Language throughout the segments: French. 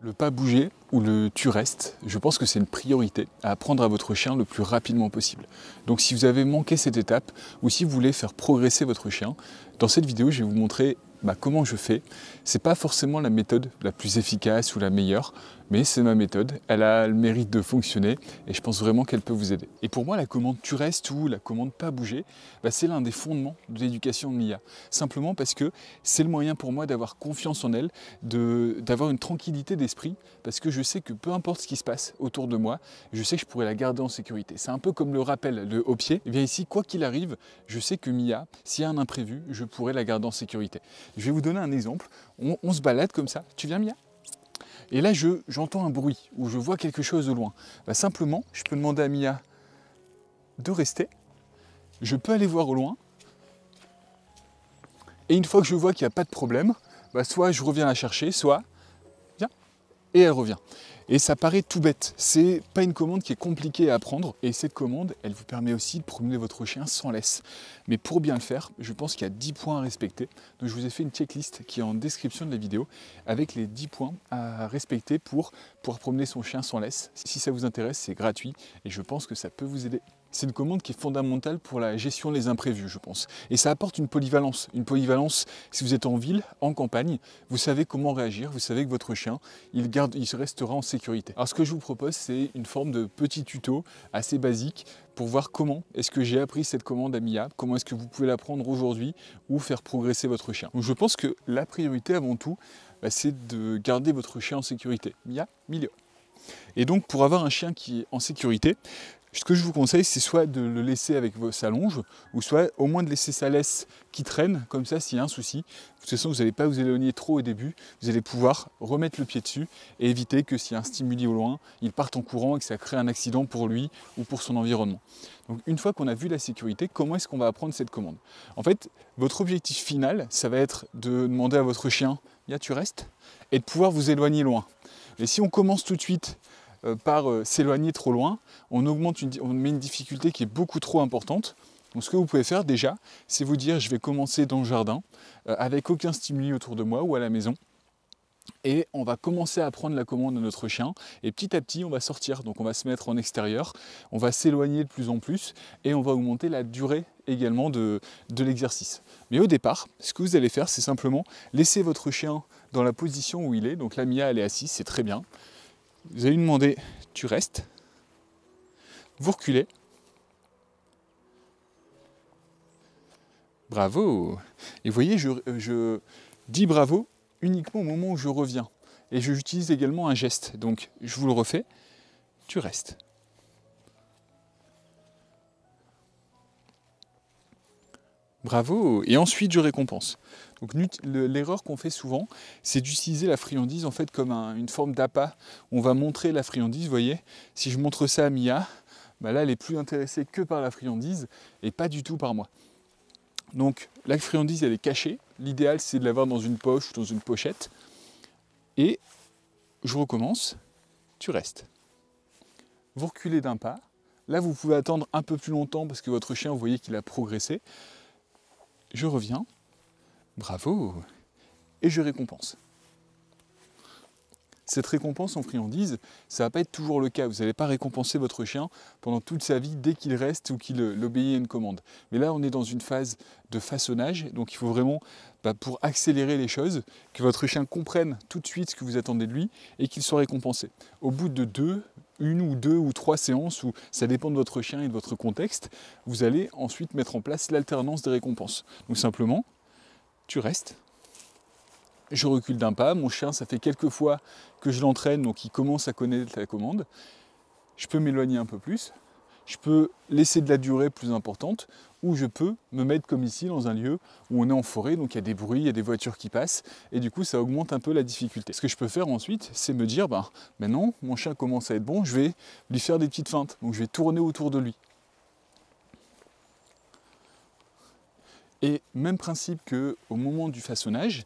Le pas bouger ou le tu restes, je pense que c'est une priorité à apprendre à votre chien le plus rapidement possible. Donc si vous avez manqué cette étape ou si vous voulez faire progresser votre chien, dans cette vidéo je vais vous montrer comment je fais. C'est pas forcément la méthode la plus efficace ou la meilleure, mais c'est ma méthode. Elle a le mérite de fonctionner et je pense vraiment qu'elle peut vous aider. Et pour moi, la commande tu restes ou la commande pas bouger, c'est l'un des fondements de l'éducation de Mia. Simplement parce que c'est le moyen pour moi d'avoir confiance en elle, d'avoir une tranquillité d'esprit, parce que je sais que peu importe ce qui se passe autour de moi, je sais que je pourrais la garder en sécurité. C'est un peu comme le rappel au pied. Et bien ici, quoi qu'il arrive, je sais que Mia, s'il y a un imprévu, je pourrais la garder en sécurité. Je vais vous donner un exemple. On se balade comme ça. Tu viens, Mia ? Et là, j'entends un bruit ou je vois quelque chose de loin. Simplement, je peux demander à Mia de rester. Je peux aller voir au loin. Et une fois que je vois qu'il n'y a pas de problème, soit je reviens la chercher, soit viens, et elle revient. Et ça paraît tout bête, c'est pas une commande qui est compliquée à apprendre, et cette commande, elle vous permet aussi de promener votre chien sans laisse. Mais pour bien le faire, je pense qu'il y a 10 points à respecter, donc je vous ai fait une checklist qui est en description de la vidéo, avec les 10 points à respecter pour pouvoir promener son chien sans laisse. Si ça vous intéresse, c'est gratuit, et je pense que ça peut vous aider. C'est une commande qui est fondamentale pour la gestion des imprévus, je pense. Et ça apporte une polyvalence. Une polyvalence, si vous êtes en ville, en campagne, vous savez comment réagir, vous savez que votre chien, il restera en sécurité. Alors ce que je vous propose, c'est une forme de petit tuto assez basique pour voir comment est-ce que j'ai appris cette commande à Mia, comment est-ce que vous pouvez l'apprendre aujourd'hui ou faire progresser votre chien. Donc je pense que la priorité avant tout, c'est de garder votre chien en sécurité. Mia, milieu. Et donc pour avoir un chien qui est en sécurité, ce que je vous conseille, c'est soit de le laisser avec sa longe, ou soit au moins de laisser sa laisse qui traîne, comme ça s'il y a un souci. De toute façon, vous n'allez pas vous éloigner trop au début, vous allez pouvoir remettre le pied dessus et éviter que s'il y a un stimuli au loin, il parte en courant et que ça crée un accident pour lui ou pour son environnement. Donc une fois qu'on a vu la sécurité, comment est-ce qu'on va apprendre cette commande? En fait, votre objectif final, ça va être de demander à votre chien, Mia, tu restes, et de pouvoir vous éloigner loin. Et si on commence tout de suite par s'éloigner trop loin, on met une difficulté qui est beaucoup trop importante. Donc ce que vous pouvez faire déjà, c'est vous dire je vais commencer dans le jardin, avec aucun stimuli autour de moi ou à la maison. Et on va commencer à apprendre la commande à notre chien. Et petit à petit, on va sortir. Donc on va se mettre en extérieur, on va s'éloigner de plus en plus et on va augmenter la durée également de l'exercice. Mais au départ, ce que vous allez faire, c'est simplement laisser votre chien dans la position où il est. Donc la Mia, elle est assise, c'est très bien. Vous allez lui demander, tu restes, vous reculez, bravo. Et vous voyez, je dis bravo uniquement au moment où je reviens. Et j'utilise également un geste, donc je vous le refais, tu restes. Bravo. Et ensuite, je récompense. Donc l'erreur qu'on fait souvent, c'est d'utiliser la friandise en fait comme une forme d'appât. On va montrer la friandise, vous voyez. Si je montre ça à Mia, là elle est plus intéressée que par la friandise et pas du tout par moi. Donc la friandise elle est cachée. L'idéal c'est de l'avoir dans une poche ou dans une pochette. Et je recommence, tu restes. Vous reculez d'un pas. Là vous pouvez attendre un peu plus longtemps parce que votre chien, vous voyez qu'il a progressé. Je reviens. Bravo! Et je récompense. Cette récompense en friandise, ça ne va pas être toujours le cas. Vous n'allez pas récompenser votre chien pendant toute sa vie dès qu'il reste ou qu'il obéit à une commande. Mais là, on est dans une phase de façonnage, donc il faut vraiment, pour accélérer les choses, que votre chien comprenne tout de suite ce que vous attendez de lui et qu'il soit récompensé. Au bout de une ou deux ou trois séances, où ça dépend de votre chien et de votre contexte, vous allez ensuite mettre en place l'alternance des récompenses. Donc simplement, tu restes. Je recule d'un pas, mon chien, ça fait quelques fois que je l'entraîne, donc il commence à connaître la commande. Je peux m'éloigner un peu plus, je peux laisser de la durée plus importante, ou je peux me mettre comme ici dans un lieu où on est en forêt, donc il y a des bruits, il y a des voitures qui passent, et du coup ça augmente un peu la difficulté. Ce que je peux faire ensuite, c'est me dire, maintenant mon chien commence à être bon, je vais lui faire des petites feintes, donc je vais tourner autour de lui. Et même principe qu'au moment du façonnage,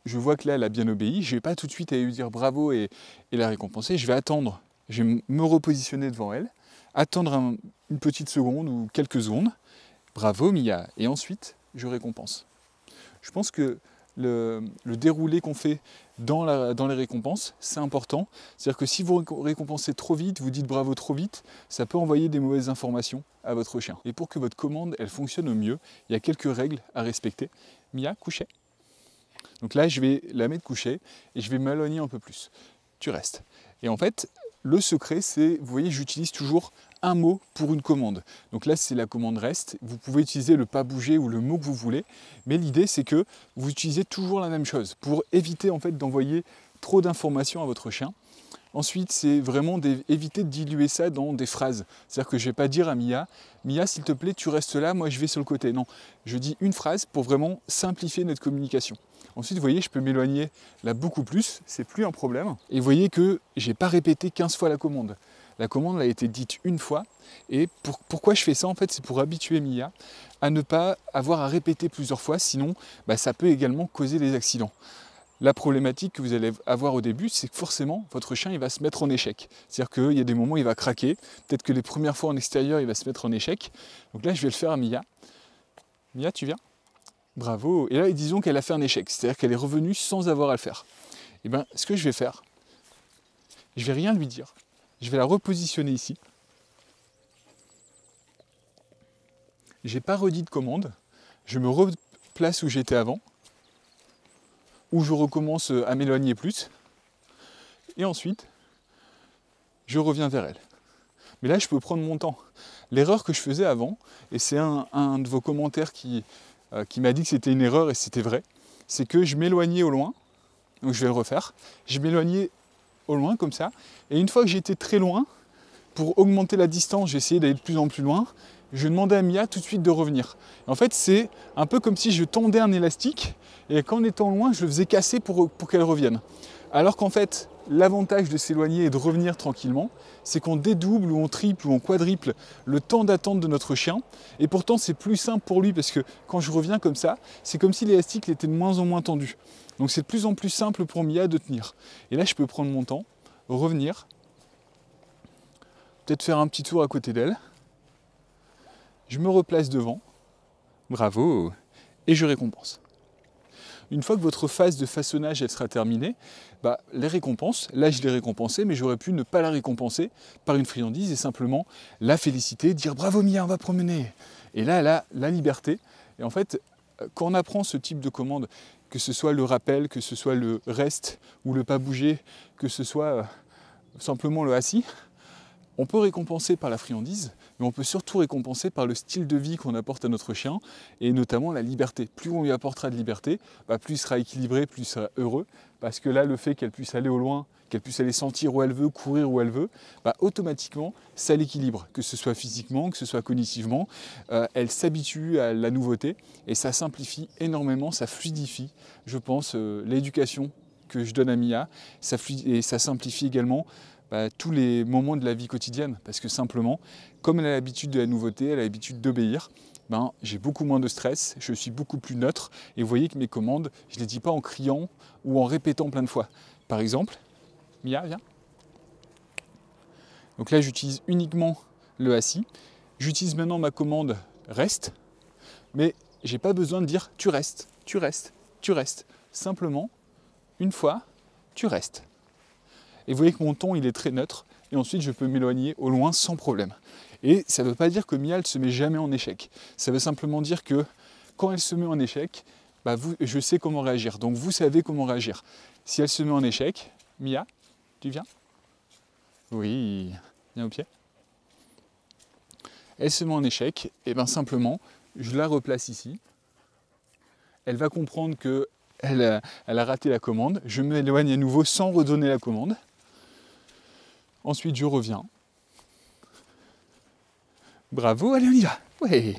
je vois que là, elle a bien obéi, je ne vais pas tout de suite aller lui dire bravo et la récompenser, je vais attendre, je vais me repositionner devant elle, attendre une petite seconde ou quelques secondes, bravo Mia, et ensuite, je récompense. Je pense que le déroulé qu'on fait dans les récompenses, c'est important. C'est-à-dire que si vous récompensez trop vite, vous dites bravo trop vite, ça peut envoyer des mauvaises informations à votre chien. Et pour que votre commande elle fonctionne au mieux, il y a quelques règles à respecter. Mia, coucher. Donc là, je vais la mettre couchée et je vais m'éloigner un peu plus. Tu restes. Et en fait, le secret, c'est, vous voyez, j'utilise toujours un mot pour une commande. Donc là, c'est la commande reste. Vous pouvez utiliser le pas bouger ou le mot que vous voulez. Mais l'idée, c'est que vous utilisez toujours la même chose pour éviter en fait d'envoyer trop d'informations à votre chien. Ensuite, c'est vraiment éviter de diluer ça dans des phrases. C'est-à-dire que je ne vais pas dire à Mia, Mia, s'il te plaît, tu restes là, moi je vais sur le côté. Non, je dis une phrase pour vraiment simplifier notre communication. Ensuite, vous voyez, je peux m'éloigner là beaucoup plus, c'est plus un problème. Et vous voyez que je n'ai pas répété 15 fois la commande. La commande a été dite une fois. Et pourquoi je fais ça, en fait, c'est pour habituer Mia à ne pas avoir à répéter plusieurs fois, sinon ça peut également causer des accidents. La problématique que vous allez avoir au début, c'est que forcément, votre chien il va se mettre en échec. C'est-à-dire qu'il y a des moments où il va craquer. Peut-être que les premières fois en extérieur, il va se mettre en échec. Donc là, je vais le faire à Mia. Mia, tu viens? Bravo. Et là, disons qu'elle a fait un échec. C'est-à-dire qu'elle est revenue sans avoir à le faire. Et bien, ce que je vais faire, je ne vais rien lui dire. Je vais la repositionner ici. Je n'ai pas redit de commande. Je me replace où j'étais avant. Où je recommence à m'éloigner plus, et ensuite, je reviens vers elle. Mais là, je peux prendre mon temps. L'erreur que je faisais avant, et c'est un de vos commentaires qui m'a dit que c'était une erreur, et c'était vrai, c'est que je m'éloignais au loin, donc je vais le refaire, je m'éloignais au loin comme ça, et une fois que j'étais très loin, pour augmenter la distance, j'essayais d'aller de plus en plus loin, je demandais à Mia tout de suite de revenir. En fait, c'est un peu comme si je tendais un élastique et qu'en étant loin, je le faisais casser pour qu'elle revienne. Alors qu'en fait, l'avantage de s'éloigner et de revenir tranquillement, c'est qu'on dédouble ou on triple ou on quadruple le temps d'attente de notre chien. Et pourtant, c'est plus simple pour lui parce que quand je reviens comme ça, c'est comme si l'élastique était de moins en moins tendu. Donc c'est de plus en plus simple pour Mia de tenir. Et là, je peux prendre mon temps, revenir, peut-être faire un petit tour à côté d'elle. Je me replace devant, bravo, et je récompense. Une fois que votre phase de façonnage elle sera terminée, les récompenses, là je l'ai récompensée, mais j'aurais pu ne pas la récompenser par une friandise et simplement la féliciter, dire bravo Mia, on va promener. Et là elle a la liberté. Et en fait, quand on apprend ce type de commande, que ce soit le rappel, que ce soit le reste ou le pas bouger, que ce soit simplement le assis, on peut récompenser par la friandise, mais on peut surtout récompenser par le style de vie qu'on apporte à notre chien, et notamment la liberté. Plus on lui apportera de liberté, plus il sera équilibré, plus il sera heureux, parce que là, le fait qu'elle puisse aller au loin, qu'elle puisse aller sentir où elle veut, courir où elle veut, automatiquement, ça l'équilibre, que ce soit physiquement, que ce soit cognitivement, elle s'habitue à la nouveauté, et ça simplifie énormément, ça fluidifie, je pense, l'éducation que je donne à Mia, et ça simplifie également tous les moments de la vie quotidienne, parce que simplement, comme elle a l'habitude de la nouveauté, elle a l'habitude d'obéir, j'ai beaucoup moins de stress, je suis beaucoup plus neutre, et vous voyez que mes commandes, je ne les dis pas en criant ou en répétant plein de fois. Par exemple, Mia, viens. Donc là, j'utilise uniquement le assis. J'utilise maintenant ma commande reste, mais je n'ai pas besoin de dire tu restes, tu restes, tu restes. Simplement, une fois, tu restes. Et vous voyez que mon ton il est très neutre, et ensuite je peux m'éloigner au loin sans problème. Et ça ne veut pas dire que Mia ne se met jamais en échec. Ça veut simplement dire que quand elle se met en échec, je sais comment réagir. Donc vous savez comment réagir. Si elle se met en échec, Mia, tu viens? Oui, viens au pied. Elle se met en échec, et simplement, je la replace ici. Elle va comprendre qu'elle a raté la commande. Je m'éloigne à nouveau sans redonner la commande. Ensuite, je reviens. Bravo, allez, on y va. Ouais.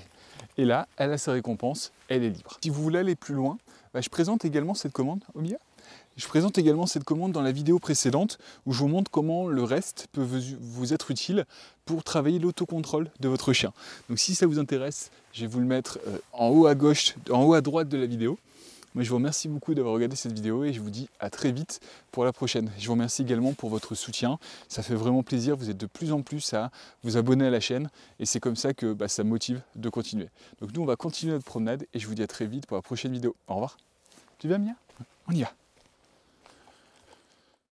Et là, elle a sa récompense, elle est libre. Si vous voulez aller plus loin, je présente également cette commande, Omia. Je présente également cette commande dans la vidéo précédente où je vous montre comment le reste peut vous être utile pour travailler l'autocontrôle de votre chien. Donc si ça vous intéresse, je vais vous le mettre en haut à gauche, en haut à droite de la vidéo. Moi, je vous remercie beaucoup d'avoir regardé cette vidéo et je vous dis à très vite pour la prochaine. Je vous remercie également pour votre soutien. Ça fait vraiment plaisir. Vous êtes de plus en plus à vous abonner à la chaîne et c'est comme ça que ça me motive de continuer. Donc nous, on va continuer notre promenade et je vous dis à très vite pour la prochaine vidéo. Au revoir. Tu vas, Mia? On y va.